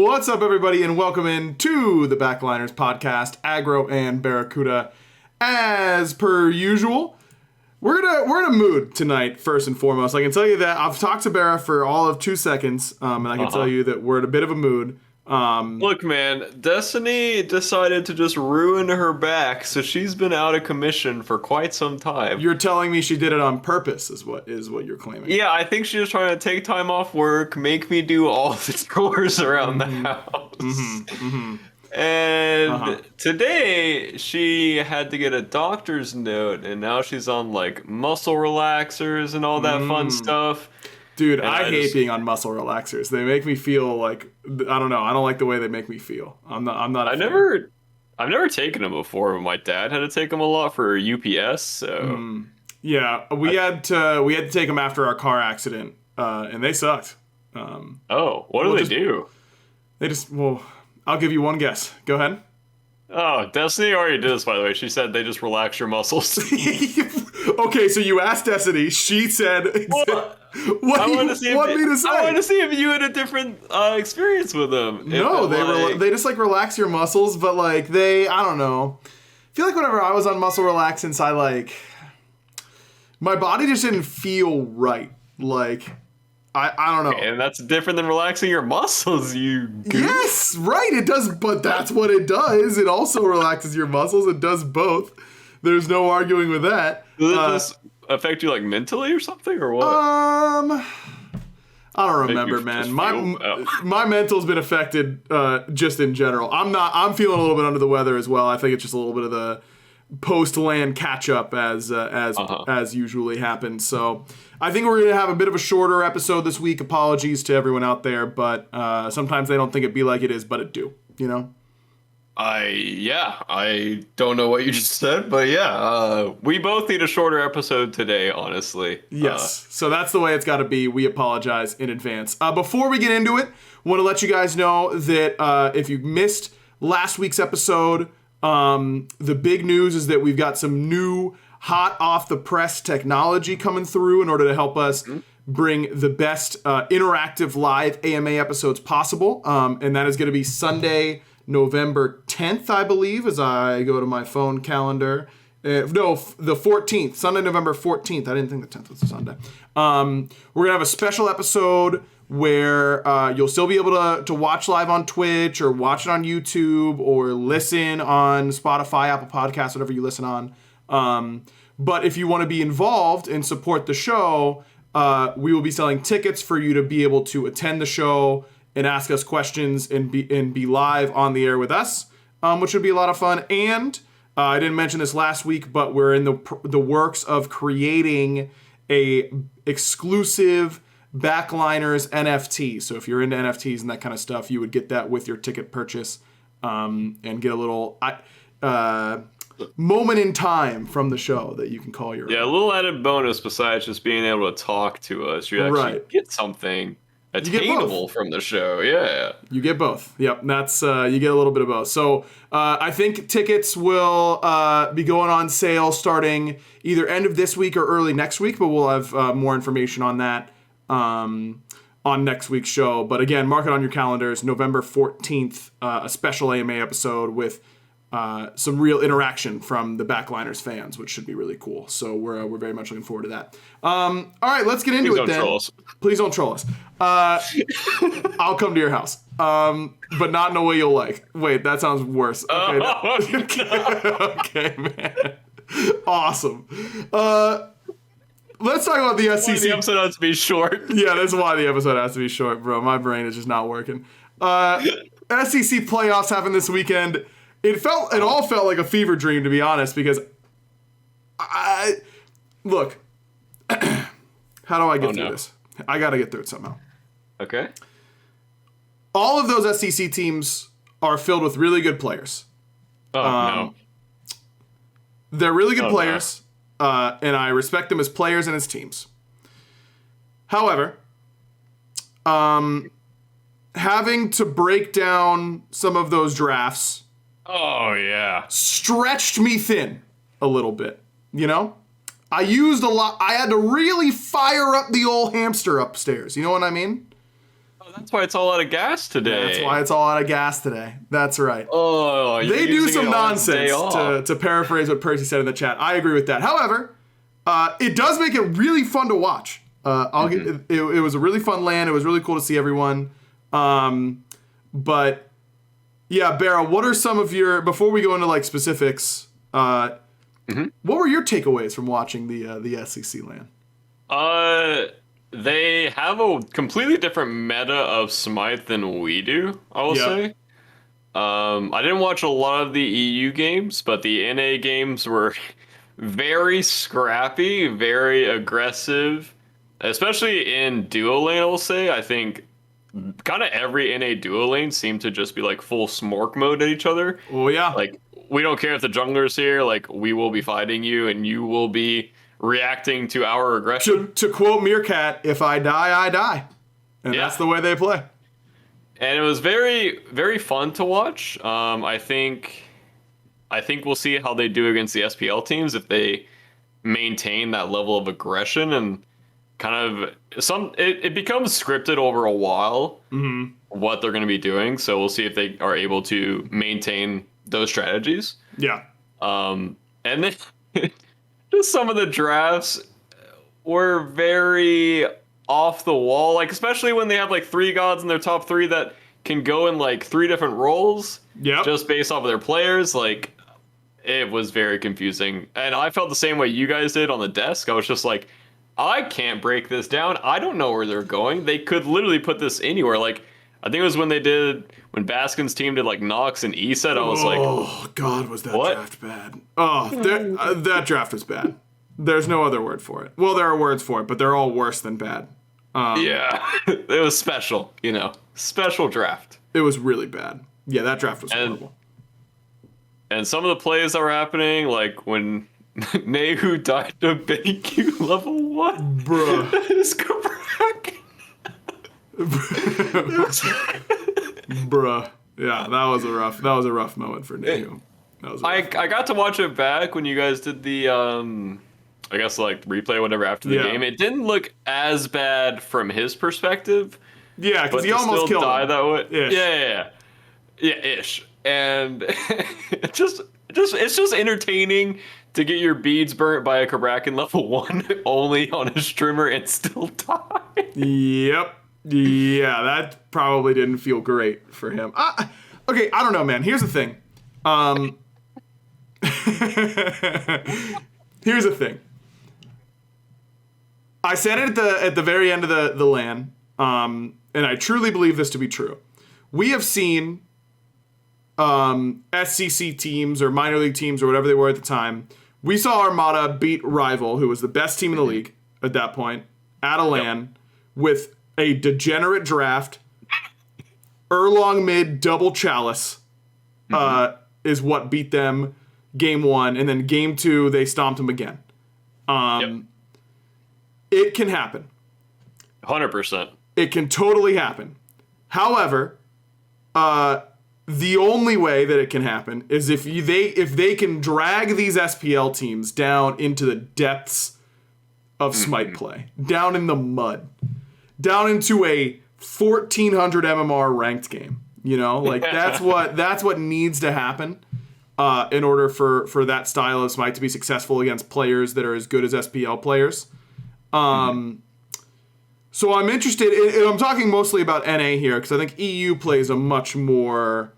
What's up, everybody, and welcome in to the Backliners podcast, Aggro and BaRRaCCuDDa. As per usual, we're in a mood tonight. First and foremost, I can tell you that I've talked to Barra for all of 2 seconds, and I can tell you that we're in a bit of a mood. Look, man, Destiny decided to just ruin her back, so she's been out of commission for quite some time. You're telling me she did it on purpose, is what you're claiming? Yeah, I think she was trying to take time off work, make me do all the chores around the house. And today she had to get a doctor's note, and now she's on like muscle relaxers and all that fun stuff. Dude, I hate being on muscle relaxers. They make me feel like, I don't know. I don't like the way they make me feel. I'm not. I've never taken them before. My dad had to take them a lot for UPS. So yeah, we had to take them after our car accident, and they sucked. What do they do? They just I'll give you one guess. Go ahead. Oh, Destiny already did this, by the way. She said they just relax your muscles. Okay, so you asked Destiny. She said, "What do you want me to say?" I want to see if you had a different experience with them. No, they just like relax your muscles, but like I don't know. I feel like whenever I was on muscle relaxants, my body just didn't feel right. Like I don't know. And that's different than relaxing your muscles, you goof. Yes, right, it does, but that's what it does. It also relaxes your muscles. It does both. There's no arguing with that. Does this affect you like mentally or something, or what? I don't remember, man. My mental's been affected just in general. I'm feeling a little bit under the weather as well. I think it's just a little bit of the post-LAN catch-up as usually happens. So I think we're going to have a bit of a shorter episode this week. Apologies to everyone out there, but sometimes they don't think it be like it is, but it do, you know? I don't know what you just said, but we both need a shorter episode today, honestly. Yes, so that's the way it's got to be. We apologize in advance. Before we get into it, want to let you guys know that if you missed last week's episode, the big news is that we've got some new hot off the press technology coming through in order to help us bring the best interactive live AMA episodes possible. And that is going to be Sunday, November 10th, I believe, as I go to my phone calendar. The 14th, Sunday, November 14th. I didn't think the 10th was a Sunday. We're going to have a special episode where you'll still be able to watch live on Twitch or watch it on YouTube or listen on Spotify, Apple Podcasts, whatever you listen on. But if you want to be involved and support the show, we will be selling tickets for you to be able to attend the show and ask us questions and be live on the air with us, which would be a lot of fun. And I didn't mention this last week, but we're in the works of creating a exclusive Backliners NFT. So if you're into NFTs and that kind of stuff, you would get that with your ticket purchase, and get a little moment in time from the show that you can call your own. A little added bonus besides just being able to talk to us. You actually get something attainable from the show. Yeah, you get both. Yep, that's you get a little bit of both. So I think tickets will be going on sale starting either end of this week or early next week, but we'll have more information on that on next week's show. But again, mark it on your calendars. November 14th, a special AMA episode with some real interaction from the Backliners fans, which should be really cool. So we're very much looking forward to that. All right, let's get into it then. Please don't troll us. I'll come to your house, but not in a way you'll like. Wait, that sounds worse. Okay, okay, man. Awesome. Let's talk about the SCC. The episode has to be short. Yeah, that's why the episode has to be short, bro. My brain is just not working. SCC playoffs happened this weekend. It all felt like a fever dream, to be honest, because look, how do I get through this? I got to get through it somehow. Okay. All of those SCC teams are filled with really good players. No. They're really good players. And I respect them as players and as teams. However, having to break down some of those drafts stretched me thin a little bit, you know? I used a lot. I had to really fire up the old hamster upstairs. You know what I mean? Oh, That's why it's all out of gas today. That's why it's all out of gas today. That's right. Oh, they do some nonsense, to paraphrase what Percy said in the chat. I agree with that. However, it does make it really fun to watch. It was a really fun LAN. It was really cool to see everyone. But yeah, Barra, what are some of your, before we go into like specifics, what were your takeaways from watching the SCC LAN? They have a completely different meta of Smite than we do, I will say. I didn't watch a lot of the EU games, but the NA games were very scrappy, very aggressive, especially in duo lane, I will say. I think kind of every NA duo lane seemed to just be like full smork mode at each other. Oh, yeah. Like, we don't care if the jungler's here, like, we will be fighting you, and you will be reacting to our aggression. To quote Meerkat, if I die, I die. And that's the way they play. And it was very, very fun to watch. I think we'll see how they do against the SPL teams if they maintain that level of aggression and kind of it becomes scripted over a while what they're going to be doing. So we'll see if they are able to maintain those strategies. Yeah. And then just some of the drafts were very off the wall, like especially when they have like 3 gods in their top 3 that can go in like 3 different roles. Yep. Just based off of their players. Like, it was very confusing. And I felt the same way you guys did on the desk. I was just like, I can't break this down. I don't know where they're going. They could literally put this anywhere. Like, I think it was when Baskin's team did like Nox and ESET. I was like, oh God, was that draft bad? Oh, that draft was bad. There's no other word for it. Well, there are words for it, but they're all worse than bad. Yeah, it was special, special draft. It was really bad. Yeah, that draft was horrible. And some of the plays that were happening, like when Nehu died to BaRRaCCuDDa level 1. Bruh. His crack. Bruh. Yeah, that was a rough moment for Nehu. I got to watch it back when you guys did the I guess like replay or whatever after the game. It didn't look as bad from his perspective. Yeah, because he almost killed him. That way. Ish. Yeah, ish. And it's just entertaining to get your beads burnt by a Kraken level 1 only on a streamer and still die. Yep. Yeah, that probably didn't feel great for him. Okay, I don't know, man. Here's the thing. Here's the thing. I said it at the very end of the LAN, and I truly believe this to be true. We have seen SCC teams or minor league teams or whatever they were at the time. We saw Armada beat Rival, who was the best team in the league at that point, at a LAN with a degenerate draft. Erlong mid double chalice is what beat them game 1, and then game 2 they stomped them again. It can happen. 100%. It can totally happen. However, the only way that it can happen is if they can drag these SPL teams down into the depths of Smite play, down in the mud, down into a 1400 MMR ranked game. Like that's what needs to happen in order for that style of Smite to be successful against players that are as good as SPL players. So I'm interested, and I'm talking mostly about NA here, because I think EU plays a much more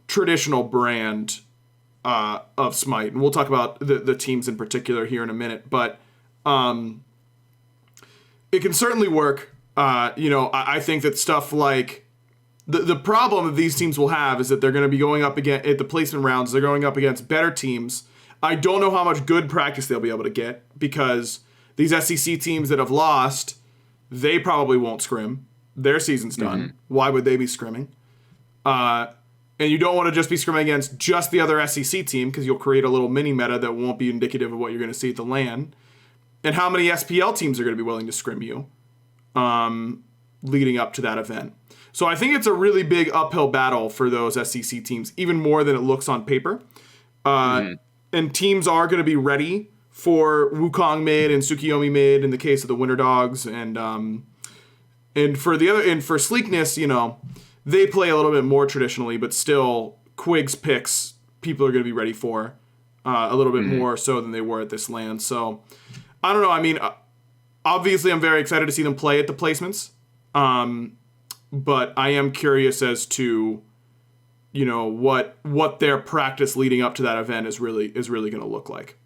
traditional brand of Smite, and we'll talk about the teams in particular here in a minute, but it can certainly work. I think that stuff like the problem that these teams will have is that they're going to be going up against, at the placement rounds, they're going up against better teams. I don't know how much good practice they'll be able to get, because these SCC teams that have lost, they probably won't scrim. Their season's done. Why would they be scrimming? And you don't want to just be scrimming against just the other SCC team, because you'll create a little mini meta that won't be indicative of what you're going to see at the LAN. And how many SPL teams are going to be willing to scrim you leading up to that event. So I think it's a really big uphill battle for those SCC teams, even more than it looks on paper. And teams are going to be ready for Wukong mid and Tsukiyomi mid in the case of the Winter Dogs, and And for Sleekness, you know, they play a little bit more traditionally, but still Quig's picks people are going to be ready for a little bit more so than they were at this LAN. So I don't know. I mean, obviously I'm very excited to see them play at the placements. But I am curious as to, you know, what their practice leading up to that event is really going to look like.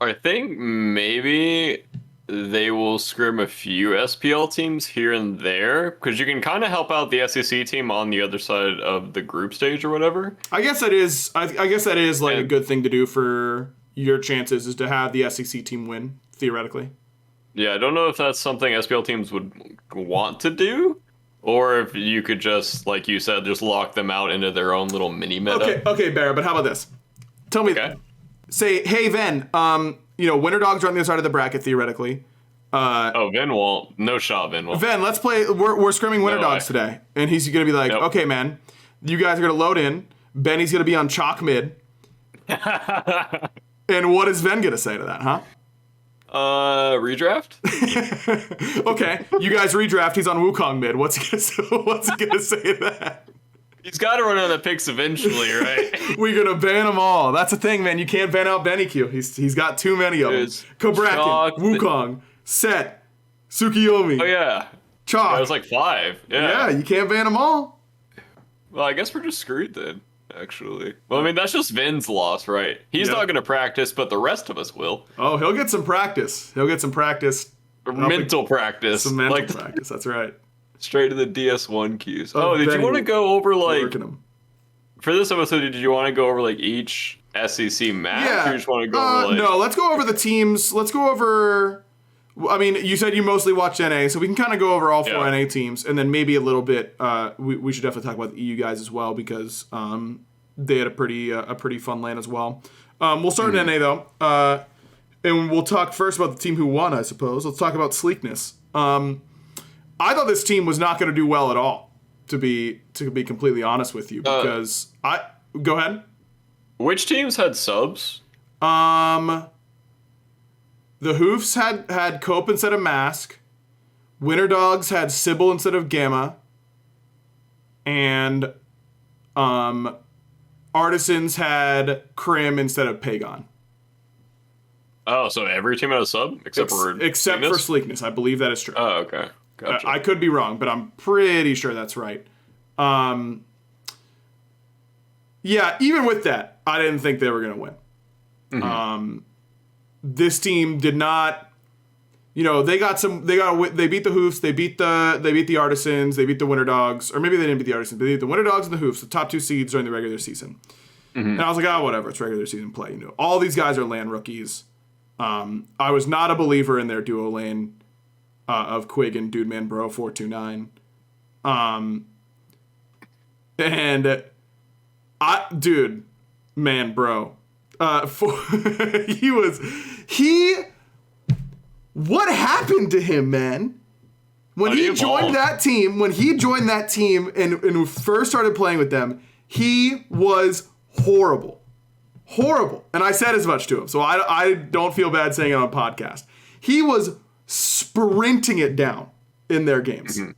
I think maybe they will scrim a few SPL teams here and there, because you can kind of help out the SCC team on the other side of the group stage or whatever. I guess that is. I guess that is like a good thing to do for your chances, is to have the SCC team win theoretically. Yeah, I don't know if that's something SPL teams would want to do, or if you could just, like you said, just lock them out into their own little mini meta. Okay, Barra. But how about this? Tell me. Okay. Say, hey, Ven. You know, Winter Dogs are on the other side of the bracket theoretically. Ven won't. No shot, Ven won't. Ven, let's play. We're scrimming Winter Dogs today, and he's gonna be like, okay, man, you guys are gonna load in. Benny's gonna be on chalk mid. And what is Ven gonna say to that, huh? Redraft? Okay, you guys redraft. He's on Wukong mid. What's he gonna say to that? He's got to run out of picks eventually, right? We're gonna ban them all. That's the thing, man. You can't ban out Benny Q. He's got too many of them. Kobrakin, Wukong, Set, Tsukiyomi. Oh yeah, Chalk. That was like 5. Yeah, you can't ban them all. Well, I guess we're just screwed then. Actually, well, I mean, that's just Vin's loss, right? He's not gonna practice, but the rest of us will. Oh, he'll get some practice. Mental practice. Some mental practice. That's right. Straight to the DS1 queues. Oh, did you want to go over, like, for this episode, did you want to go over, like, each SCC match? Yeah. Or you just want to go over, like... No, let's go over the teams. Let's go over... I mean, you said you mostly watched NA, so we can kind of go over all 4 NA teams, and then maybe a little bit, we should definitely talk about the EU guys as well, because they had a pretty fun LAN as well. We'll start in NA, though, and we'll talk first about the team who won, I suppose. Let's talk about Sleekness. I thought this team was not going to do well at all, to be completely honest with you, because go ahead. Which teams had subs? The Hoofs had Cope instead of Mask. Winter Dogs had Sybil instead of Gamma. And Artisans had Crim instead of Pagon. Oh, so every team had a sub except for Sleekness. I believe that is true. Oh, okay. Gotcha. I could be wrong, but I'm pretty sure that's right. Yeah, even with that, I didn't think they were going to win. Mm-hmm. This team did not, you know, they beat the Hoofs, they beat the Artisans, they beat the Winter Dogs, or maybe they didn't beat the Artisans, but they beat the Winter Dogs and the Hoofs, the top 2 seeds during the regular season. Mm-hmm. And I was like, whatever, it's regular season play. You know, all these guys are LAN rookies. I was not a believer in their duo lane of Quig and Dude Man Bro 429. What happened to him, man? When he joined that team and first started playing with them, he was horrible. And I said as much to him, so I don't feel bad saying it on a podcast. He was sprinting it down in their games. Mm-hmm.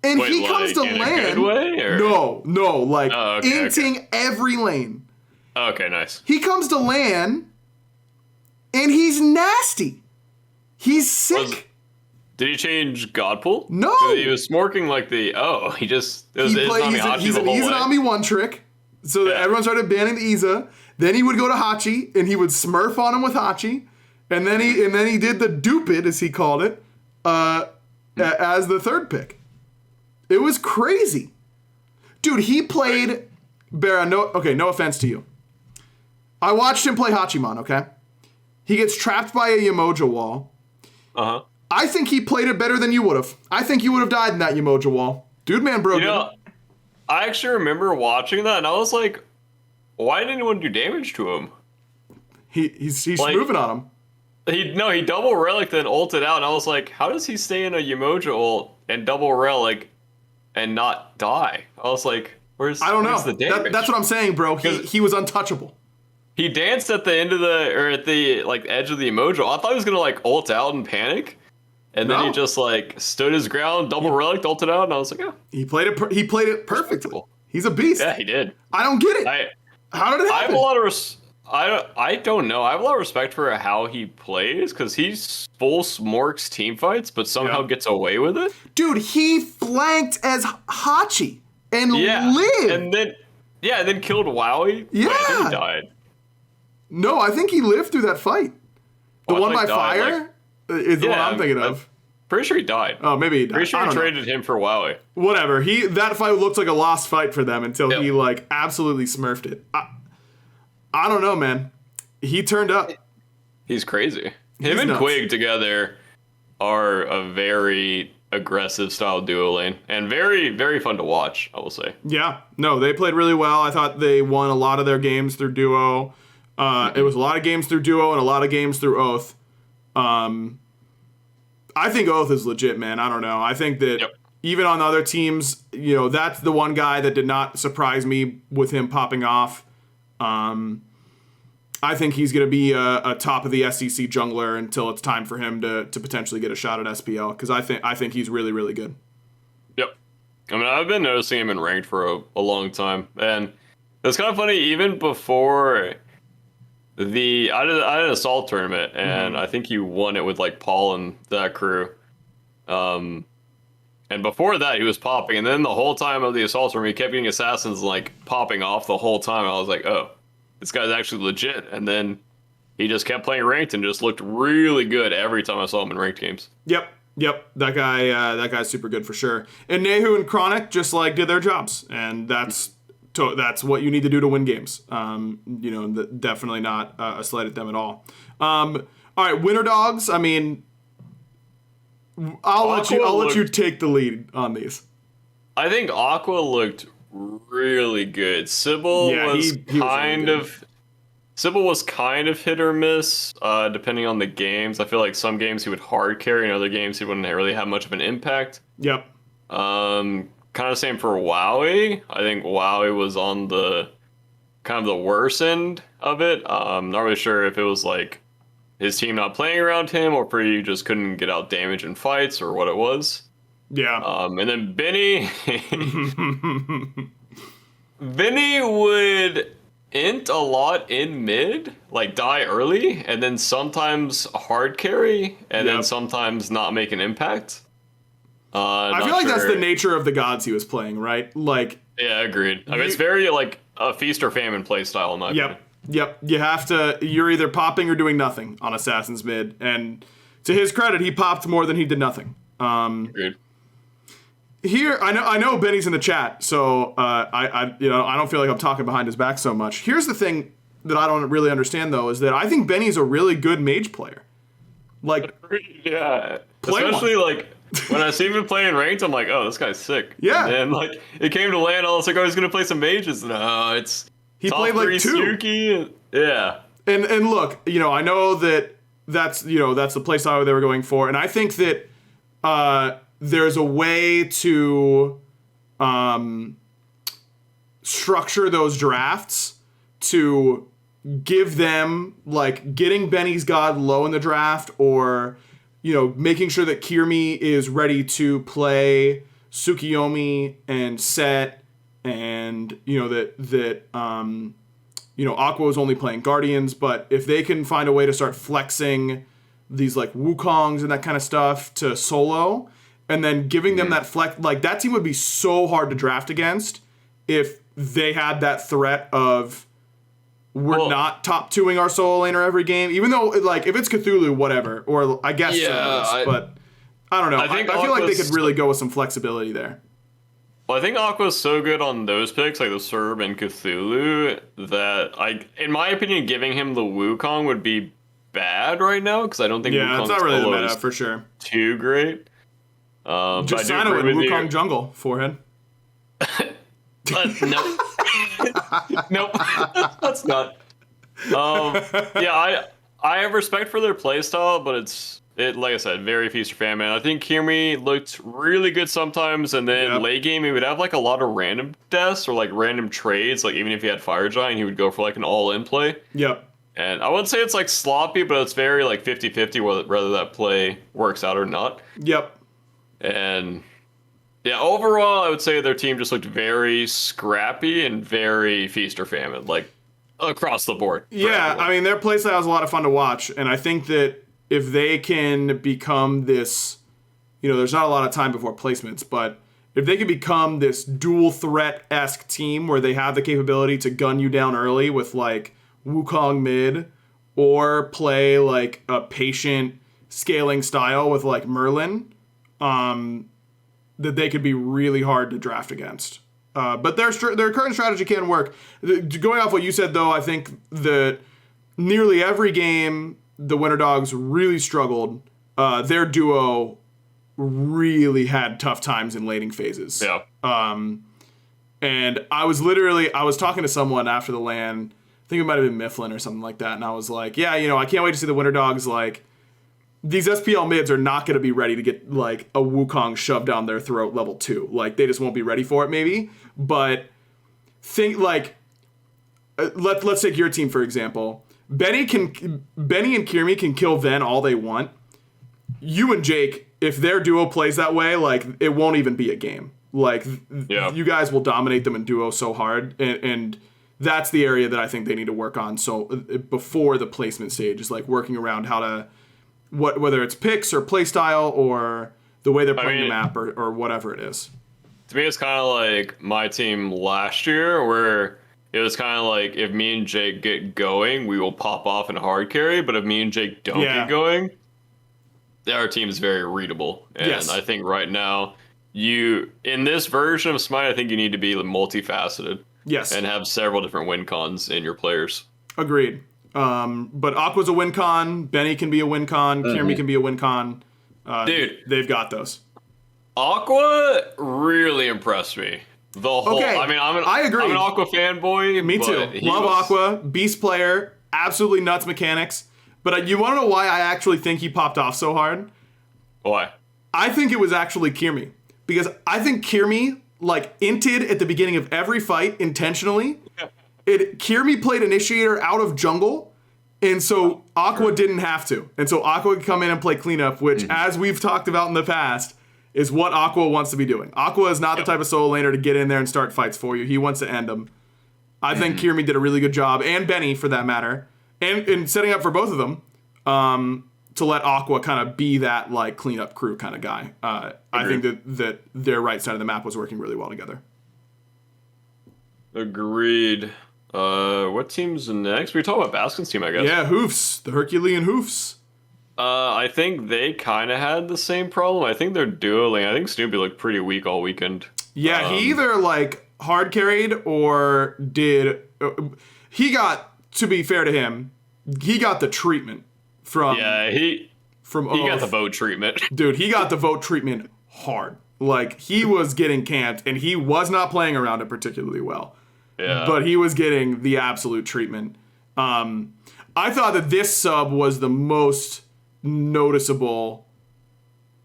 And he comes to LAN. Inting every lane. Okay, nice. He comes to LAN, and he's nasty. He's sick. Did he change Godpool? No. He was smorking like he's an Izanami one trick. So everyone started banning the Iza. Then he would go to Hachi, and he would smurf on him with Hachi. And then he did the dupid, as he called it, as the third pick. It was crazy. Dude, he played... Barra, no offense to you. I watched him play Hachiman, okay? He gets trapped by a Yamoja wall. Uh-huh. I think he played it better than you would have. I think you would have died in that Yamoja wall. Dude, man, bro. I actually remember watching that, and I was like, why didn't anyone do damage to him? He's moving on him. He double relic then ulted out, and I was like, how does he stay in a Yamoja ult and double relic and not die? I was like, where's the damage? That's what I'm saying, bro. He was untouchable. He danced at the end of the edge of the Yamoja. I thought he was gonna ult out and panic, And then he just like stood his ground, double relic, ulted out, and I was like, he played it perfectly. He's a beast. Yeah, he did. I don't get it. How did it happen? I have a lot of I don't know. I have a lot of respect for how he plays because he's full smorks team fights, but somehow gets away with it. Dude, he flanked as Hachi and lived. And then killed Wowie. Yeah. Wait, I think he died. No, I think he lived through that fight. The one by fire is the one I'm thinking of. Pretty sure he died. Oh, maybe he died. Pretty sure he traded him for Wowie. Whatever. That fight looked like a lost fight for them until he like absolutely smurfed it. I don't know, man. He turned up. He's crazy. Him and Quig together are a very aggressive style duo lane and very, very fun to watch, I will say. Yeah. No, they played really well. I thought they won a lot of their games through duo. It was a lot of games through duo and a lot of games through Oath. I think Oath is legit, man. I don't know. I think that even on other teams, that's the one guy that did not surprise me with him popping off. I think he's going to be a top of the SCC jungler until it's time for him to potentially get a shot at SPL because I think he's really, really good. Yep. I mean, I've been noticing him in ranked for a long time, and it's kind of funny. Even before I did an assault tournament, and I think you won it with like Paul and that crew. And before that, he was popping, and then the whole time of the assault tournament, he kept getting assassins like popping off the whole time. I was like, oh. This guy's actually legit, and then he just kept playing ranked and just looked really good every time I saw him in ranked games. Yep. That guy's super good for sure. And Nehu and Chronic just like did their jobs, and that's what you need to do to win games. Definitely not a slight at them at all. All right, Winter Dogs. I mean, I'll let you take the lead on these. I think Aqua looked really good. Sybil was kind of hit or miss, depending on the games. I feel like some games he would hard carry, and other games he wouldn't really have much of an impact. Yep. Kind of same for Wowie. I think Wowie was on the kind of the worst end of it. Not really sure if it was like his team not playing around him, or if he just couldn't get out damage in fights, or what it was. Yeah. And then Benny would int a lot in mid, like die early, and then sometimes hard carry, and then sometimes not make an impact. I feel like that's the nature of the gods he was playing, right? Like, yeah, agreed. I mean, it's very like a feast or famine play style in my opinion. Yep. You're either popping or doing nothing on Assassin's mid, and to his credit, he popped more than he did nothing. Agreed. Here, I know Benny's in the chat, so I don't feel like I'm talking behind his back so much. Here's the thing that I don't really understand though, is that I think Benny's a really good mage player. Like, yeah, especially like when I see him playing ranked, I'm like, oh, this guy's sick. Yeah. And then like it came to LAN, I was like, oh, he's gonna play some mages. No, he played like 2. Suki. Yeah. And look, I know that's the playstyle they were going for, and I think that there's a way to structure those drafts to give them, like, getting Benny's God low in the draft, or, making sure that Kirmi is ready to play Tsukiyomi and Set, and, Aqua is only playing Guardians, but if they can find a way to start flexing these, like, Wukongs and that kind of stuff to solo, and then giving them that flex, like, that team would be so hard to draft against if they had that threat of we're not top 2ing our solo laner every game, even though, like, if it's Cthulhu, whatever, or I guess but I don't know. I feel like they could really go with some flexibility there. Well, I think Aqua's so good on those picks, like the Serb and Cthulhu, that in my opinion, giving him the Wukong would be bad right now, because I don't think Wukong's it's not really the meta for sure. Too great. Just sign it with Wukong Jungle, forehead. Nope. Nope. That's not. I have respect for their playstyle, but it's like I said, very feast or famine. I think Kirmi looked really good sometimes, and then late game he would have like a lot of random deaths or like random trades. Like even if he had Fire Giant, he would go for like an all-in play. Yep. And I wouldn't say it's like sloppy, but it's very like 50-50 whether that play works out or not. Yep. And yeah, overall, I would say their team just looked very scrappy and very feast or famine, like across the board. Yeah, I mean, their playstyle is a lot of fun to watch, and I think that if they can become this, there's not a lot of time before placements, but if they can become this dual threat-esque team where they have the capability to gun you down early with like Wukong mid, or play like a patient scaling style with like Merlin, that they could be really hard to draft against. But their current strategy can work. Going off what you said, though, I think that nearly every game the Winter Dogs really struggled. Their duo really had tough times in laning phases. Yeah. And I was talking to someone after the LAN, I think it might have been Mifflin or something like that, and I was like, yeah, I can't wait to see the Winter Dogs, like, these SPL mids are not going to be ready to get, like, a Wukong shoved down their throat level 2. Like, they just won't be ready for it, maybe. But think, like, let's take your team, for example. Benny and Kiermy can kill Ven all they want. You and Jake, if their duo plays that way, like, it won't even be a game. Like, you guys will dominate them in duo so hard, and that's the area that I think they need to work on. So before the placement stage is like working around how to, whether it's picks or play style or the way they're playing the map or whatever it is. To me, it's kind of like my team last year, where it was kind of like, if me and Jake get going, we will pop off in hard carry. But if me and Jake don't get going, our team is very readable. And I think right now, in this version of Smite, I think you need to be multifaceted. Yes. And have several different win cons in your players. Agreed. But Aqua's a win con. Benny can be a win con. Kiermy can be a win con. Dude. They've got those. Aqua really impressed me. I agree. I'm an Aqua fanboy. Me too. Love Aqua. Beast player. Absolutely nuts mechanics. But you want to know why I actually think he popped off so hard? Why? I think it was actually Kiermy. Because I think Kiermy inted at the beginning of every fight intentionally. Kiermy played initiator out of jungle, and so Aqua didn't have to. And so Aqua could come in and play cleanup, which, as we've talked about in the past, is what Aqua wants to be doing. Aqua is not the type of solo laner to get in there and start fights for you. He wants to end them. I think Kiermy did a really good job, and Benny, for that matter, and in setting up for both of them, to let Aqua kind of be that cleanup crew kind of guy. I think that their right side of the map was working really well together. Agreed. What team's next? We talking about Baskin's team, I guess. Yeah, Hoofs, the Herculean Hoofs. I think they kind of had the same problem. I think they're dueling. I think Snoopy looked pretty weak all weekend. Yeah, he either hard carried or did. He got, to be fair to him, he got the treatment. He got the vote treatment. Dude, he got the vote treatment hard. He was getting camped, and he was not playing around it particularly well. Yeah. But he was getting the absolute treatment. I thought that this sub was the most noticeable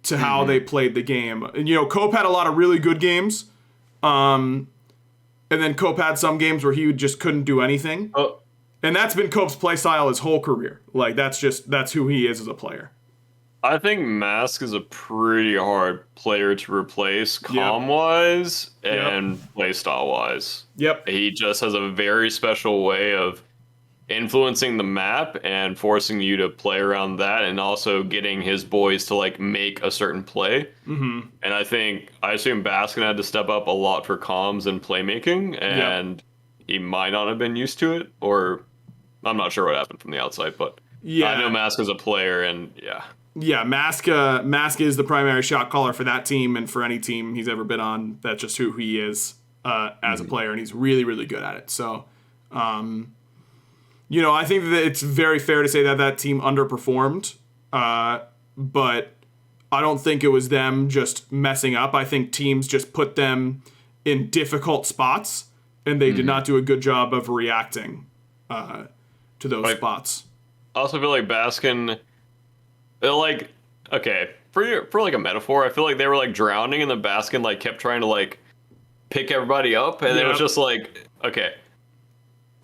to how they played the game. And, Cope had a lot of really good games. And then Cope had some games where he just couldn't do anything. Oh. And that's been Cope's playstyle his whole career. That's who he is as a player. I think Mask is a pretty hard player to replace comm-wise and playstyle-wise. Yep. He just has a very special way of influencing the map and forcing you to play around that, and also getting his boys to make a certain play. Mm-hmm. And I assume Baskin had to step up a lot for comms and playmaking, and he might not have been used to it, or I'm not sure what happened from the outside, but I know Mask is a player, and Yeah, Mask is the primary shot caller for that team and for any team he's ever been on. That's just who he is as a player, and he's really, really good at it. So, I think that it's very fair to say that team underperformed, but I don't think it was them just messing up. I think teams just put them in difficult spots, and they did not do a good job of reacting to those spots. I also feel like Baskin... okay, for a metaphor, I feel like they were drowning, and the Baskin kept trying to pick everybody up, and it was just okay,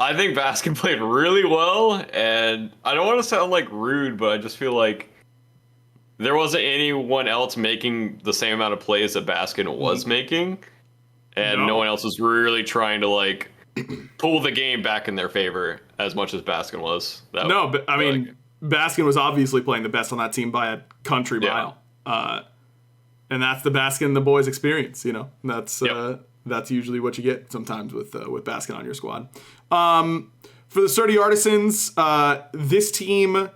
I think Baskin played really well, and I don't want to sound like rude, but I just feel like there wasn't anyone else making the same amount of plays that Baskin was making, and no one else was really trying to like pull the game back in their favor as much as Baskin was. But I mean, Baskin was obviously playing the best on that team by a country mile, and that's the Baskin and the boys experience. You know, that's usually what you get sometimes with Baskin on your squad. For the Sturdy Artisans, this team,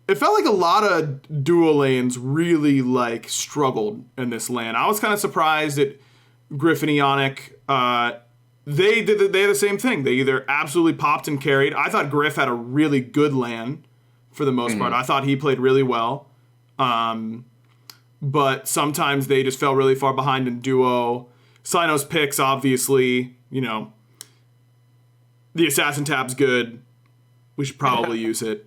it felt like a lot of duo lanes really like struggled in this LAN. I was kind of surprised at Griffin Ionic. They had the same thing. They either absolutely popped and carried. I thought Griff had a really good LAN for the most part. I thought he played really well. But sometimes they just fell really far behind in duo. Sino's picks, obviously, you know, the assassin tab's good. We should probably use it.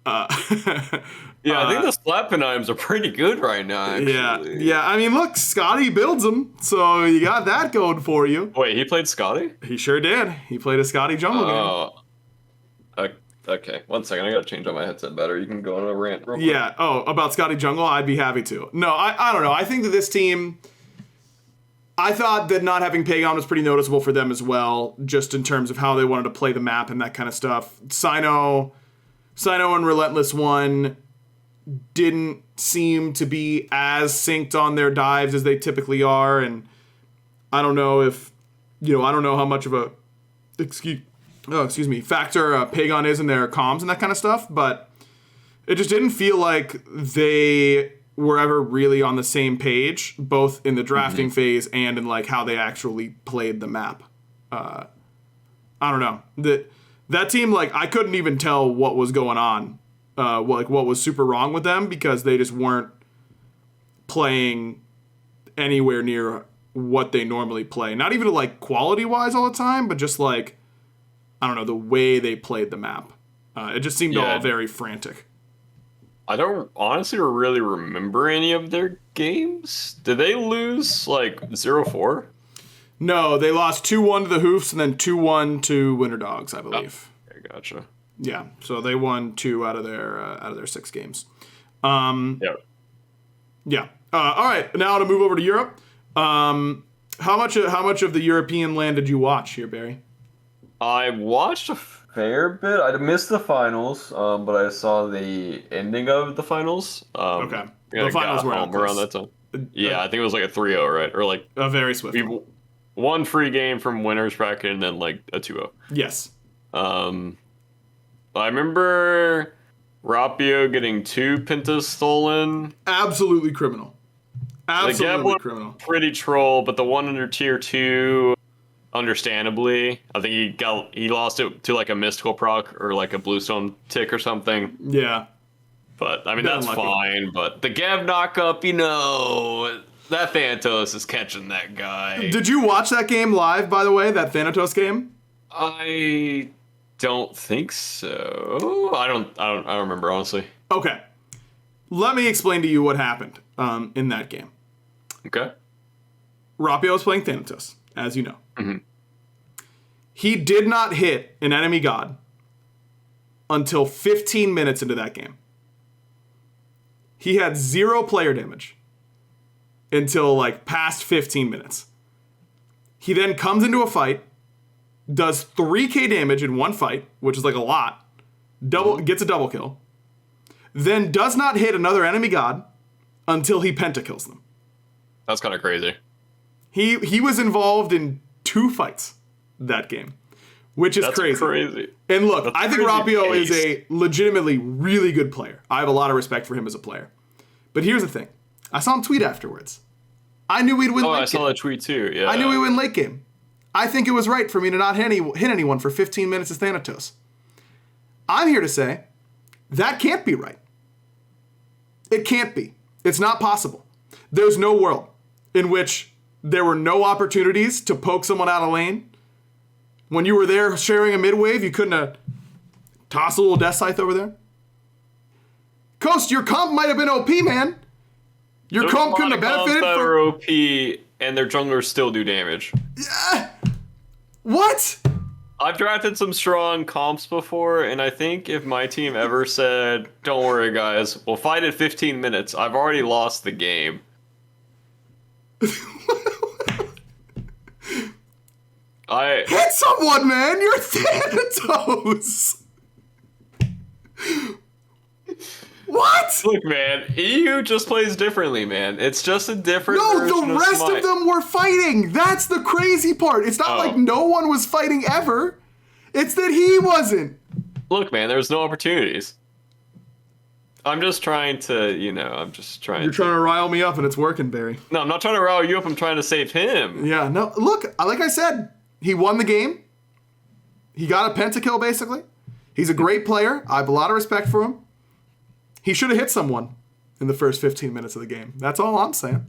I think the slap items are pretty good right now, actually. Yeah. I mean, look, Scotty builds them, so you got that going for you. Wait, he played Scotty? He sure did. He played a Scotty jungle game. Okay. 1 second, I gotta change on my headset better. You can go on a rant real quick. Yeah, about Scotty jungle, I'd be happy to. No, I don't know. I think that this team, I thought that not having Pagon was pretty noticeable for them as well, just in terms of how they wanted to play the map and that kind of stuff. Sino and Relentless One didn't seem to be as synced on their dives as they typically are, and I don't know how much of a factor Pagon is in their comms and that kind of stuff, but it just didn't feel like they were ever really on the same page, both in the drafting phase and in like how they actually played the map. I don't know. That team, like, I couldn't even tell what was going on, what was super wrong with them, because they just weren't playing anywhere near what they normally play. Not even like quality-wise all the time, but just like, I don't know, the way they played the map. It just seemed all very frantic. I don't honestly really remember any of their games. Did they lose like 0-4? No, they lost 2-1 to the Hoofs and then 2-1 to Winter Dogs, I believe. Oh, okay, gotcha. Yeah, so they won 2 out of their 6 games. Yeah. All right, now to move over to Europe. How much of the European LAN did you watch here, Barry? I watched a fair bit. I missed the finals, but I saw the ending of the finals. Okay. The finals were around that time. Yeah, I think it was like a 3-0, right? Or like a very swift one. One free game from winners bracket and then like a 2-0. Yes. I remember Rapio getting 2 pentas stolen. Absolutely criminal. Absolutely criminal. Pretty troll, but the one under tier 2, understandably, I think he lost it to like a mystical proc or like a bluestone tick or something. Yeah. But I mean, that's fine. But the Gav knockup, that Thanatos is catching that guy. Did you watch that game live, by the way, that Thanatos game? I don't think so. I don't remember, honestly. Okay. Let me explain to you what happened in that game. Okay. Rapio was playing Thanatos, as you know. Mm-hmm. He did not hit an enemy god until 15 minutes into that game. He had 0 player damage until like past 15 minutes. He then comes into a fight, does 3k damage in one fight, which is like a lot, gets a double kill, then does not hit another enemy god until he pentakills them. That's kind of crazy. He was involved in 2 fights that game, which is crazy. And look, I think Rapio is a legitimately really good player. I have a lot of respect for him as a player. But here's the thing. I saw him tweet afterwards. I knew we'd win late game. I saw that tweet too, yeah. I knew we'd win late game. I think it was right for me to not hit anyone for 15 minutes as Thanatos. I'm here to say that can't be right. It can't be. It's not possible. There's no world in which there were no opportunities to poke someone out of lane. When you were there sharing a mid wave, you couldn't have tossed a little Death Scythe over there? Coast, your comp might have been OP, man. Your comp couldn't have benefited from... They're OP, and their junglers still do damage. Yeah. What? I've drafted some strong comps before, and I think if my team ever said, "Don't worry, guys, we'll fight at 15 minutes," I've already lost the game. Hit someone, man! You're Thanatos! What? Look, man, EU just plays differently, man. It's just a different version No, the rest Smite. of them were fighting. That's the crazy part. It's not like no one was fighting ever. It's that he wasn't. Look, man, there's no opportunities. I'm just trying to, I'm just trying You're trying to rile me up and it's working, Barry. No, I'm not trying to rile you up. I'm trying to save him. Yeah, no, look, like I said, he won the game. He got a pentakill, basically. He's a great player. I have a lot of respect for him. He should have hit someone in the first 15 minutes of the game. That's all I'm saying.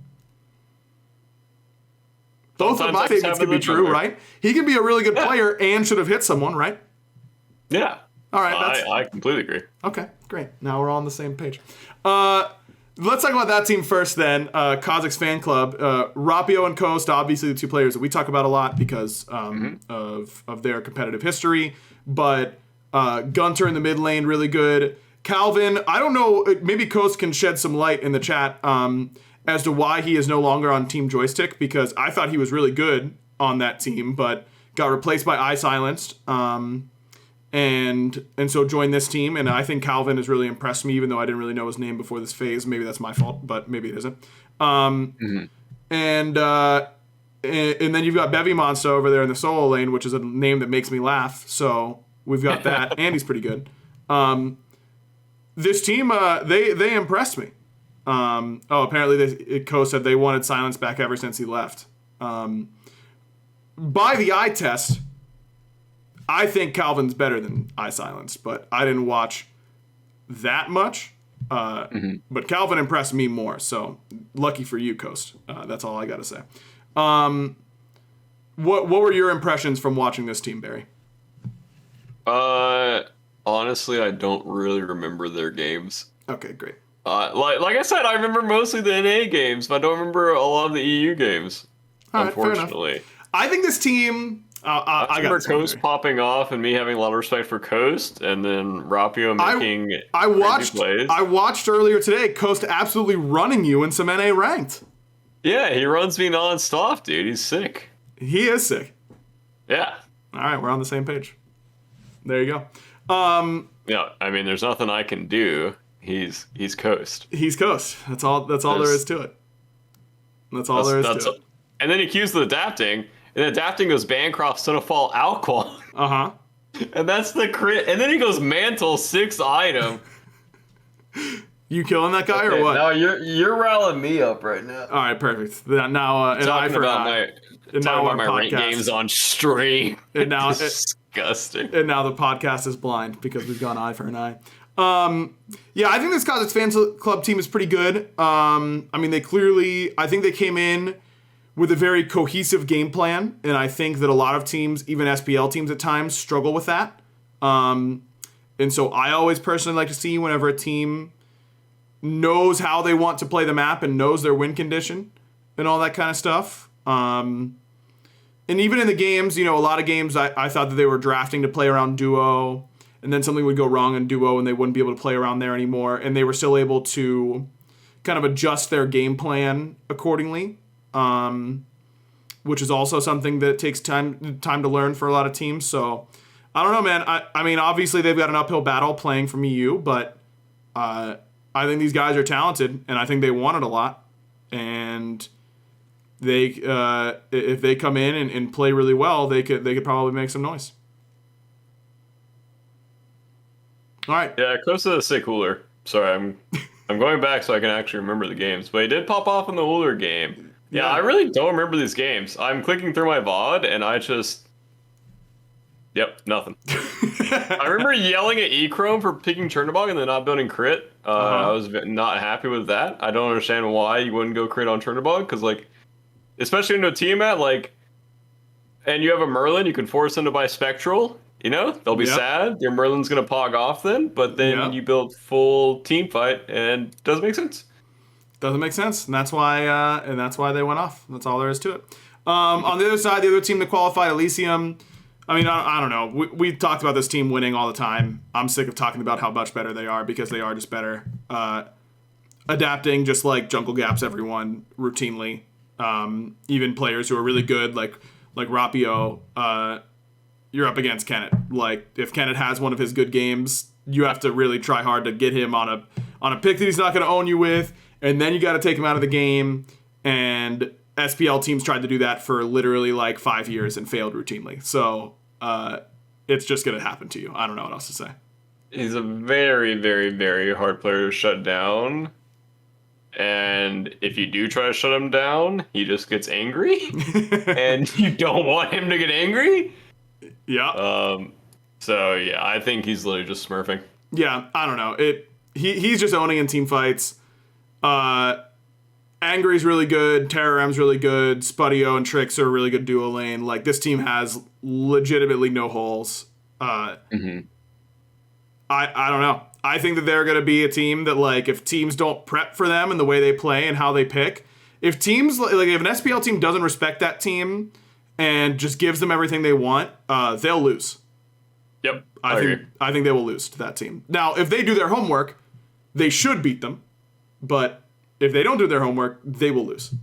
Both of my statements can be true, right? He can be a really good player and should have hit someone, right? Yeah. All right. I completely agree. Okay, great. Now we're all on the same page. Let's talk about that team first then. Kha'zix fan club. Rapio and Coast, obviously the two players that we talk about a lot because of their competitive history. But Gunter in the mid lane, really good. Calvin, I don't know, maybe Coast can shed some light in the chat as to why he is no longer on Team Joystick, because I thought he was really good on that team, but got replaced by iSilenced, and so joined this team, and I think Calvin has really impressed me, even though I didn't really know his name before this phase. Maybe that's my fault, but maybe it isn't. And then you've got Bevy Monster over there in the solo lane, which is a name that makes me laugh, so we've got that, and he's pretty good. This team, they impressed me. Apparently Coast said they wanted Silence back ever since he left. By the eye test, I think Calvin's better than iSilenced, but I didn't watch that much. But Calvin impressed me more, so lucky for you, Coast. That's all I got to say. What were your impressions from watching this team, Barry? Honestly, I don't really remember their games. Okay, great. Like I said, I remember mostly the NA games, but I don't remember a lot of the EU games. All unfortunately, right, I think this team. I remember Coast popping off and me having a lot of respect for Coast, and then Rapio making plays. I watched earlier today Coast absolutely running you in some NA ranked. Yeah, he runs me non-stop, dude. He's sick. He is sick. Yeah. All right, we're on the same page. There you go. Yeah, I mean, there's nothing I can do. He's Coast. He's Coast. That's all there is to it. That's all there is to it. And then he cues the adapting, and adapting goes Bancroft, Sonofall, Alquan. Uh-huh. And that's the crit. And then he goes Mantle, 6 item. You killing that guy or what? No, you're riling me up right now. All right, perfect. Now, an eye for an eye. Talking about my ranked games on stream. And now disgusting. And now the podcast is blind because we've gone eye for an eye. Yeah, I think this Kha'zix fan club team is pretty good. I mean, I think they came in with a very cohesive game plan, and I think that a lot of teams, even SPL teams at times, struggle with that. And so I always personally like to see whenever a team knows how they want to play the map and knows their win condition and all that kind of stuff. And even in the games, a lot of games I thought that they were drafting to play around duo, and then something would go wrong in duo and they wouldn't be able to play around there anymore, and they were still able to kind of adjust their game plan accordingly, which is also something that takes time to learn for a lot of teams. So I don't know, man. I mean, obviously they've got an uphill battle playing from EU, but I think these guys are talented, and I think they want it a lot, and they if they come in and play really well, they could probably make some noise. All right. Yeah, Costa is sick hooler. Sorry, I'm going back so I can actually remember the games, but he did pop off in the hooler game. Yeah, I really don't remember these games. I'm clicking through my VOD and I just... Yep, nothing. I remember yelling at Echrome for picking Chernobog and then not building crit. I was not happy with that. I don't understand why you wouldn't go crit on Chernobog, because, especially into a Tiamat, and you have a Merlin, you can force them to buy Spectral. They'll be sad. Your Merlin's going to pog off then, but then you build full team fight, and it doesn't make sense. Doesn't make sense, and that's why they went off. That's all there is to it. On the other side, the other team that qualified, Elysium, I mean, I don't know. We talked about this team winning all the time. I'm sick of talking about how much better they are because they are just better. Adapting just like jungle gaps everyone routinely. Even players who are really good, like Rapio, you're up against Kenneth. Like, if Kenneth has one of his good games, you have to really try hard to get him on a pick that he's not going to own you with, and then you got to take him out of the game. And SPL teams tried to do that for literally like 5 years and failed routinely. So it's just going to happen to you. I don't know what else to say. He's a very, very, very hard player to shut down. And if you do try to shut him down, he just gets angry. And you don't want him to get angry. Yeah. So, yeah, I think he's literally just smurfing. Yeah, I don't know. He's just owning in team fights. Angry's really good. Terrorm's really good. Spudio and Trix are a really good duo lane. Like, this team has legitimately no holes. I don't know. I think that they're going to be a team that, like, if teams don't prep for them and the way they play and how they pick, if teams, like, if an SPL team doesn't respect that team and just gives them everything they want, they'll lose. Yep, I think they will lose to that team. Now, if they do their homework, they should beat them. But if they don't do their homework, they will lose.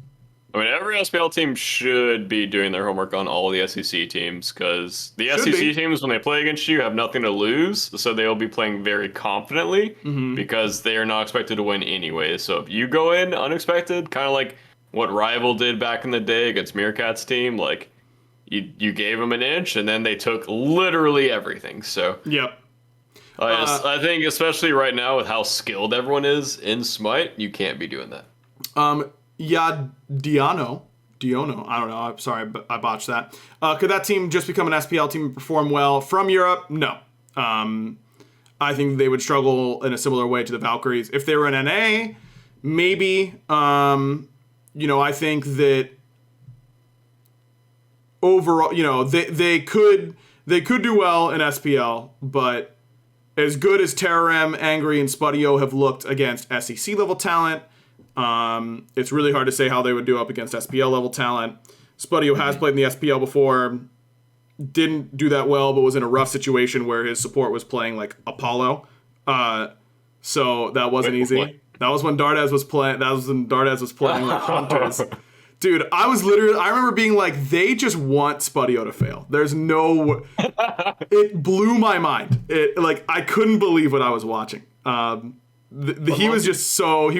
I mean, every SPL team should be doing their homework on all the SCC teams, because the SCC teams, when they play against you, have nothing to lose, so they'll be playing very confidently, because they are not expected to win anyway. So if you go in unexpected, kind of like what Rival did back in the day against Meerkat's team, like, you gave them an inch, and then they took literally everything. So yep. I think, especially right now with how skilled everyone is in Smite, you can't be doing that. Yeah, Diono, I don't know. I'm sorry, but I botched that. Could that team just become an SPL team and perform well from Europe? No. I think they would struggle in a similar way to the Valkyries. If they were in NA, maybe. I think that overall, they could do well in SPL, but as good as Terrorm, Angry, and Spudio have looked against SEC level talent, it's really hard to say how they would do up against SPL level talent. Spudio has played in the SPL before, didn't do that well, but was in a rough situation where his support was playing like Apollo. So that wasn't easy. What? That was when Dardaz was playing. That was when Dardaz was playing like Hunters. Dude, I remember being like, they just want Spudio to fail. There's no, it blew my mind. I couldn't believe what I was watching. He was just so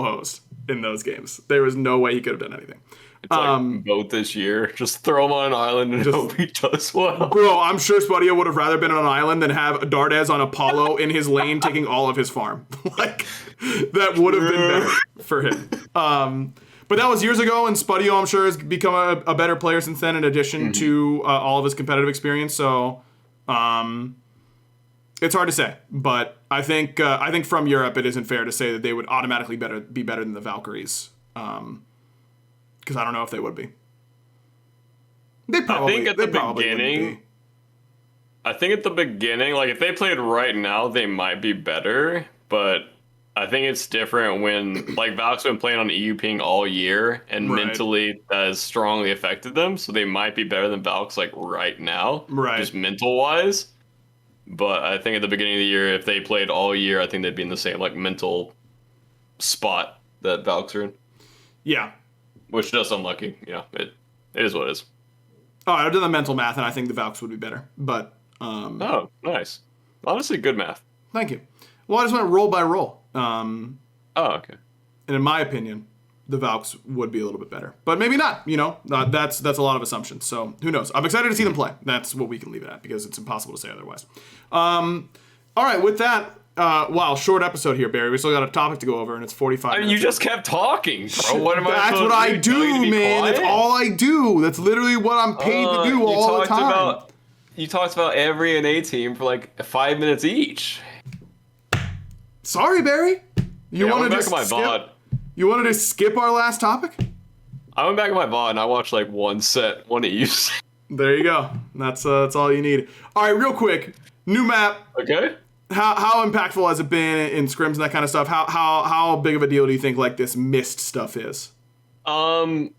hosed in those games. There was no way he could have done anything. It's like both this year. Just throw him on an island and hope he does well. Bro, I'm sure Spudio would have rather been on an island than have Dardaz on Apollo in his lane taking all of his farm. That would have been better for him. But that was years ago, and Spudio, I'm sure, has become a better player since then, in addition to all of his competitive experience. So, it's hard to say. But I think from Europe, it isn't fair to say that they would automatically be better than the Valkyries. Because I don't know if they would be. I think at the beginning, like, if they played right now, they might be better. But I think it's different when, like, Valk's been playing on EU ping all year, and mentally that has strongly affected them. So they might be better than Valk's, like, right now, just mental-wise. But I think at the beginning of the year, if they played all year, I think they'd be in the same, like, mental spot that Valk's are in. Yeah. Which is just unlucky. It is what it is. Oh, I've done the mental math, and I think the Valks would be better. But oh, nice. Honestly, good math. Thank you. Well, I just went roll by roll. Oh, okay. And in my opinion, the Valks would be a little bit better. But maybe not, that's a lot of assumptions. So who knows? I'm excited to see them play. That's what we can leave it at, because it's impossible to say otherwise. All right, with that, wow, short episode here, Barry. We still got a topic to go over, and it's 45 minutes. You just kept talking, bro. What am I That's what I do, man. That's all I do. That's literally what I'm paid to do all the time. You talked about every NA team for like 5 minutes each. Sorry, Barry. You wanted to skip our last topic? I went back in my VOD and I watched like one of each. There you go. That's all you need. All right, real quick. New map. Okay. How impactful has it been in scrims and that kind of stuff? How big of a deal do you think like this mist stuff is? I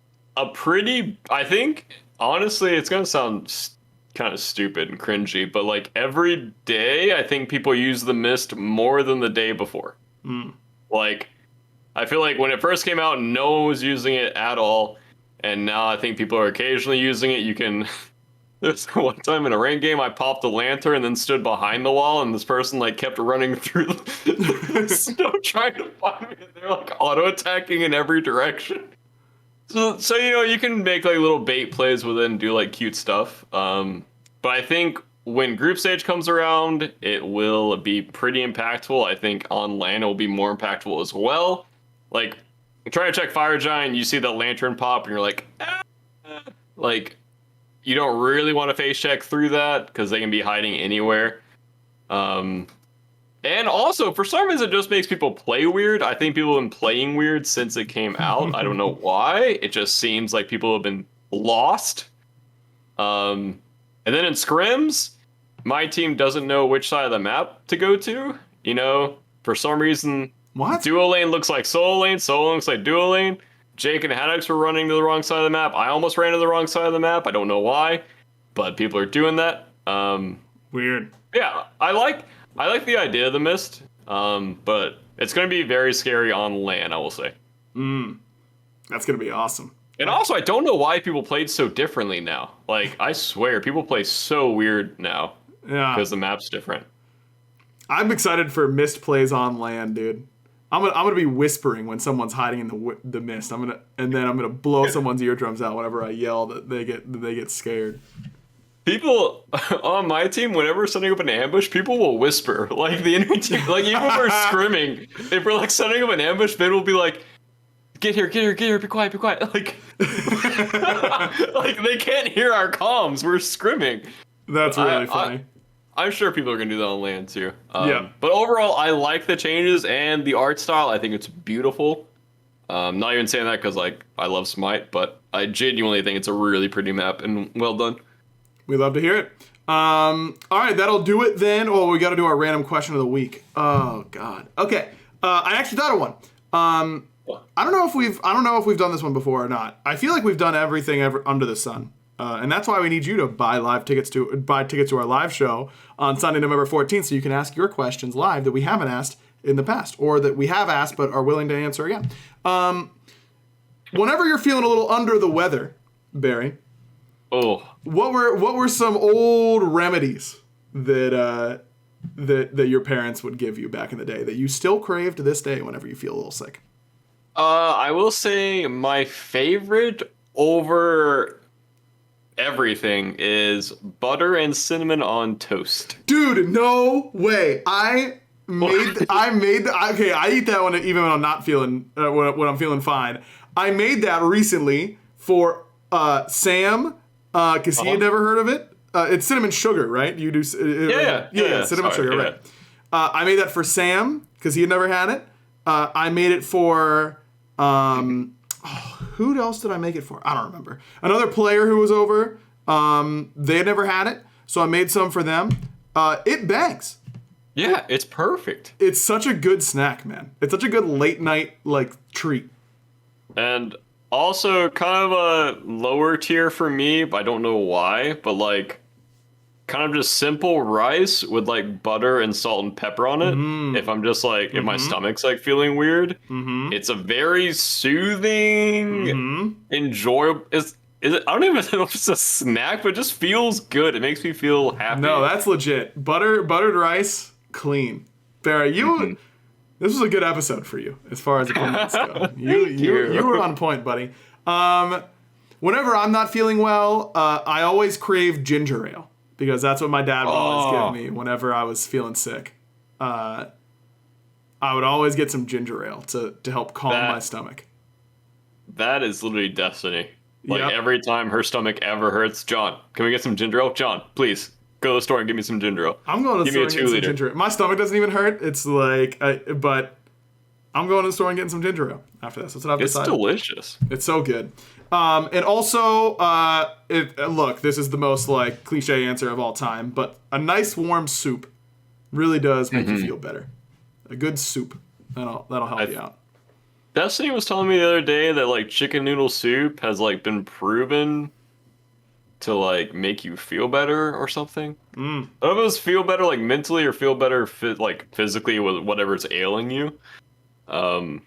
think honestly it's gonna sound kind of stupid and cringy, but like every day, I think people use the mist more than the day before. Like, I feel like when it first came out, no one was using it at all, and now I think people are occasionally using it. You can. There's one time in a ranked game, I popped a lantern and then stood behind the wall, and this person like kept running through the snow trying to find me. They're like auto attacking in every direction. So you know, you can make like little bait plays with it and do like cute stuff. But I think when group stage comes around, it will be pretty impactful. I think on LAN it will be more impactful as well. Like, try to check Fire Giant, you see that lantern pop, and you're like, like. You don't really want to face check through that because they can be hiding anywhere. And also, for some reason, it just makes people play weird. I think people have been playing weird since it came out. I don't know why. It just seems like people have been lost. And then in scrims, my team doesn't know which side of the map to go to. You know, for some reason, duo lane looks like solo lane looks like duo lane. Jake and Kha'zix were running to the wrong side of the map. I almost ran to the wrong side of the map. I don't know why, but people are doing that. Weird. Yeah, I like the idea of the mist, but it's going to be very scary on LAN, I will say. That's going to be awesome. And also, I don't know why people played so differently now. Like, I swear, people play so weird now. Yeah. Because the map's different. I'm excited for mist plays on LAN, dude. I'm gonna be whispering when someone's hiding in the mist. I'm gonna blow someone's eardrums out whenever I yell that they get scared. People on my team, whenever setting up an ambush, people will whisper. Like the enemy team, like even when we're scrimming, if we're like setting up an ambush, Ben will be like, "Get here, be quiet." Like, like they can't hear our comms. We're scrimming. That's really funny. I'm sure people are going to do that on LAN too. Yeah. But overall, I like the changes and the art style. I think it's beautiful. Not even saying that because like I love Smite, but I genuinely think it's a really pretty map and well done. We love to hear it. All right, that'll do it then. Oh, we got to do our random question of the week. Oh God. Okay. I actually thought of one. I don't know if we've done this one before or not. I feel like we've done everything ever under the sun. And that's why we need you to buy tickets to our live show on Sunday, November 14th, so you can ask your questions live that we haven't asked in the past, or that we have asked but are willing to answer again. Whenever you're feeling a little under the weather, Barry, what were some old remedies that your parents would give you back in the day that you still crave to this day whenever you feel a little sick? I will say my favorite over everything is butter and cinnamon on toast. Dude, no way. I eat that one even when I'm not feeling when I'm feeling fine. I made that recently for Sam because he had never heard of it. It's cinnamon sugar, right? You do yeah, cinnamon sugar, right? I made that for Sam because he had never had it. I made it for who else did I make it for? I don't remember. Another player who was over. They had never had it, so I made some for them. It bangs. Yeah, it's perfect. It's such a good snack, man. It's such a good late night like treat. And also kind of a lower tier for me, but I don't know why, but like kind of just simple rice with like butter and salt and pepper on it. If I'm just like, if my stomach's like feeling weird, it's a very soothing, enjoyable. Is it? I don't even know if it's a snack, but it just feels good. It makes me feel happy. No, that's legit. Buttered rice, clean. Barry, this was a good episode for you as far as opinions go. You were on point, buddy. Whenever I'm not feeling well, I always crave ginger ale. Because that's what my dad would always give me whenever I was feeling sick. I would always get some ginger ale to help calm my stomach. That is literally destiny. Like every time her stomach ever hurts, John, can we get some ginger ale? John, please go to the store and give me some ginger ale. I'm going to the store and get some ginger ale. My stomach doesn't even hurt. It's like, but I'm going to the store and getting some ginger ale after this. That's what I've decided. It's delicious. It's so good. And also, look, this is the most like cliche answer of all time, but a nice warm soup really does make you feel better. A good soup that'll help you out. Destiny was telling me the other day that like chicken noodle soup has like been proven to like make you feel better or something. I don't know if it was feel better like mentally or feel better like physically with whatever's ailing you. But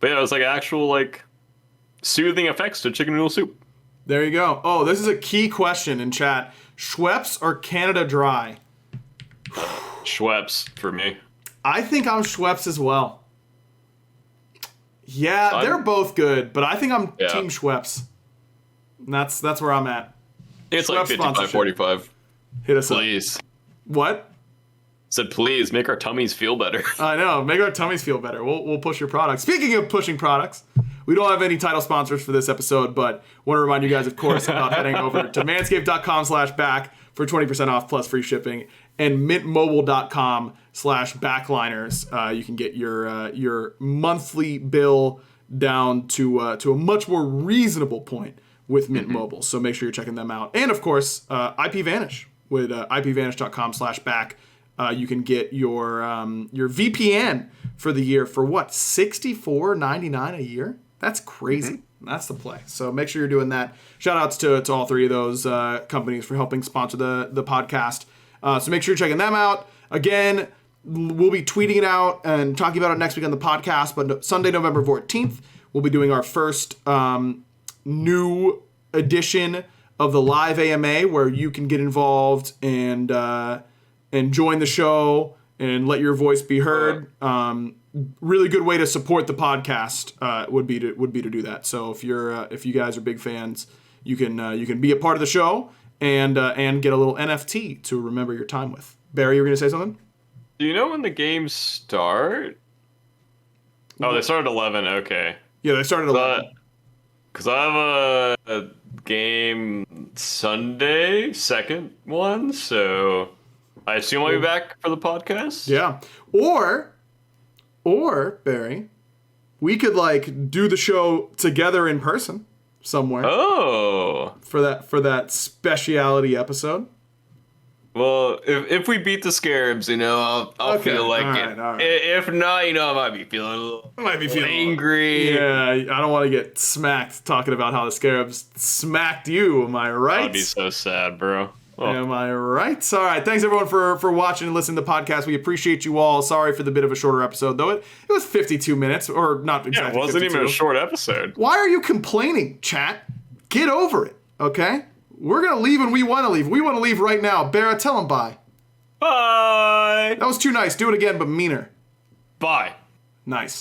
yeah, it was like actual like soothing effects to chicken noodle soup. There you go. Oh, this is a key question in chat. Schweppes or Canada Dry? Schweppes for me. I think I'm Schweppes as well. Yeah, they're both good, but I think I'm Team Schweppes. And that's where I'm at. It's Schweppes like 55-45. Hit us Please. up. What? Said please make our tummies feel better. I know, make our tummies feel better. We'll push your products. Speaking of pushing products, we don't have any title sponsors for this episode, but want to remind you guys, of course, about heading over to manscaped.com/back for 20% off plus free shipping, and mintmobile.com/backliners. You can get your monthly bill down to a much more reasonable point with Mint Mobile. So make sure you're checking them out. And of course, IPVanish with ipvanish.com/back. You can get your VPN for the year for what, $64.99 a year? That's crazy. That's the play. So make sure you're doing that. Shout outs to all three of those companies for helping sponsor the podcast. So make sure you're checking them out. Again, we'll be tweeting it out and talking about it next week on the podcast. But Sunday, November 14th, we'll be doing our first new edition of the live AMA, where you can get involved and join the show and let your voice be heard. Really good way to support the podcast would be to do that. So if you guys are big fans, you can be a part of the show and get a little NFT to remember your time with. Barry, you were gonna say something? Do you know when the games start? Oh, they started at 11. Okay. Yeah, they started at 11. Because I have a game Sunday, second one, so I assume I'll be back for the podcast. Yeah. Or Barry, we could like do the show together in person somewhere. Oh. For that speciality episode. Well, if we beat the Scarabs, I'll feel like it. All right. If not, I might be feeling a little angry. Yeah, I don't want to get smacked talking about how the Scarabs smacked you. Am I right? I'd be so sad, bro. Oh. Am I right? All right. Thanks, everyone, for watching and listening to the podcast. We appreciate you all. Sorry for the bit of a shorter episode, though. It was 52 minutes, or not exactly 52. It wasn't even a short episode. Why are you complaining, chat? Get over it, okay? We're going to leave when we want to leave. We want to leave right now. BaRRa, tell them bye. Bye. That was too nice. Do it again, but meaner. Bye. Nice.